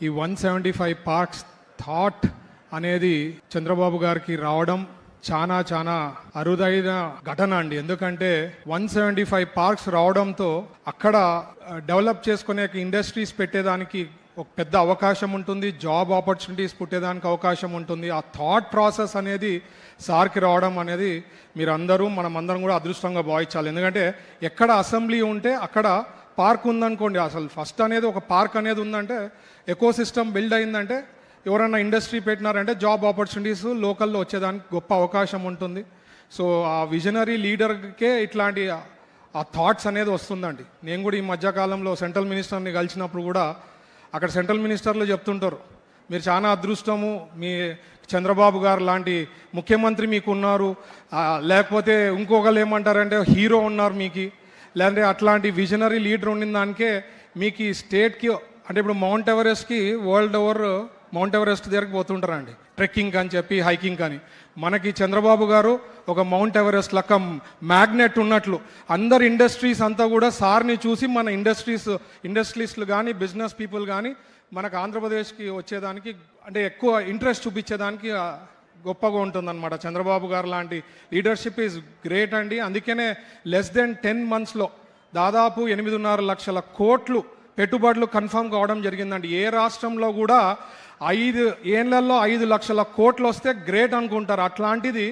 ఈ 175 parks thought అనేది చంద్రబాబు గారికి రావడం చాలా చాలా అరుదైన ఘటన అండి. ఎందుకంటే 175 పార్క్స్ రావడంతో అక్కడ డెవలప్ చేసుకునే ఇండస్ట్రీస్ పెట్టేదానికి ఒక పెద్ద అవకాశం ఉంటుంది, జాబ్ ఆపర్చునిటీస్ పుట్టేదానికి అవకాశం ఉంటుంది. ఆ థాట్ ప్రాసెస్ అనేది సార్కి రావడం అనేది మీరు అందరూ మనమందరం కూడా అదృష్టంగా భావించాలి. ఎందుకంటే ఎక్కడ అసెంబ్లీ ఉంటే అక్కడ పార్క్ ఉందనుకోండి, అసలు ఫస్ట్ అనేది ఒక పార్క్ అనేది ఉందంటే ఎకో సిస్టమ్ బిల్డ్ అయిందంటే ఎవరైనా ఇండస్ట్రీ పెట్టినారంటే జాబ్ ఆపర్చునిటీస్ లోకల్లో వచ్చేదానికి గొప్ప అవకాశం ఉంటుంది. సో ఆ విజనరీ లీడర్కే ఇట్లాంటి ఆ థాట్స్ అనేది వస్తుందండి. నేను కూడా ఈ మధ్యకాలంలో సెంట్రల్ మినిస్టర్ని కలిసినప్పుడు కూడా అక్కడ సెంట్రల్ మినిస్టర్లు చెప్తుంటారు, మీరు చాలా అదృష్టము, మీ చంద్రబాబు గారు లాంటి ముఖ్యమంత్రి మీకు ఉన్నారు, లేకపోతే ఇంకొకరు ఏమంటారంటే హీరో ఉన్నారు మీకు, లేదంటే అట్లాంటి విజనరీ లీడర్ ఉండిన దానికే మీకు ఈ స్టేట్కి అంటే ఇప్పుడు మౌంట్ ఎవరెస్ట్కి వరల్డ్ ఓవర్ మౌంట్ ఎవరెస్ట్ దగ్గరికి పోతుంటారండి, ట్రెక్కింగ్ అని చెప్పి హైకింగ్ అని. మనకి చంద్రబాబు గారు ఒక మౌంట్ ఎవరెస్ట్ లెక్క మ్యాగ్నెట్ ఉన్నట్లు అందరు ఇండస్ట్రీస్ అంతా కూడా సార్ని చూసి మన ఇండస్ట్రీస్లు కానీ బిజినెస్ పీపుల్ కానీ మనకు ఆంధ్రప్రదేశ్కి వచ్చేదానికి అంటే ఎక్కువ ఇంట్రెస్ట్ చూపించేదానికి గొప్పగా ఉంటుందన్నమాట. చంద్రబాబు గారు లాంటి లీడర్షిప్ ఈజ్ గ్రేట్ అండి. అందుకనే లెస్ దెన్ 10 monthsలో దాదాపు 8.5 లక్షల కోట్లు పెట్టుబడులు కన్ఫర్మ్ కావడం జరిగిందండి. ఏ రాష్ట్రంలో కూడా 5 ఏళ్లలో 5 లక్షల కోట్లు వస్తే గ్రేట్ అనుకుంటారు. అట్లాంటిది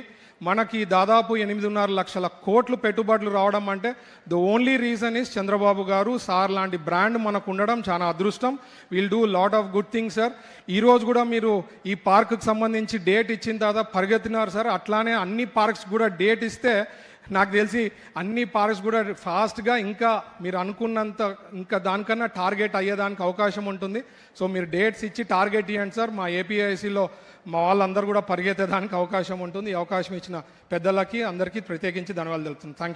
మనకి దాదాపు 8.5 లక్షల కోట్లు పెట్టుబడులు రావడం అంటే the only reason is Chandrababu గారు, సార్ లాంటి బ్రాండ్ మనకు ఉండడం చాలా అదృష్టం. Will do lot of good things sir. ఈరోజు కూడా మీరు ఈ పార్క్కి సంబంధించి డేట్ ఇచ్చిన తర్వాత పరిగెత్తినారు సార్. అట్లానే అన్ని పార్క్స్ కూడా డేట్ ఇస్తే నాకు తెలిసి అన్ని పార్క్స్ కూడా ఫాస్ట్గా ఇంకా మీరు అనుకున్నంత ఇంకా దానికన్నా టార్గెట్ అయ్యేదానికి అవకాశం ఉంటుంది. సో మీరు డేట్స్ ఇచ్చి టార్గెట్ ఇవ్వండి సార్. మా ఏపీఐసిలో మా వాళ్ళందరూ కూడా పరిగెత్తేదానికి అవకాశం ఉంటుంది. ఈ అవకాశం ఇచ్చిన పెద్దలకి అందరికీ ప్రత్యేకించి ధన్యవాదాలు తెలుపుతున్నాను. Thank you.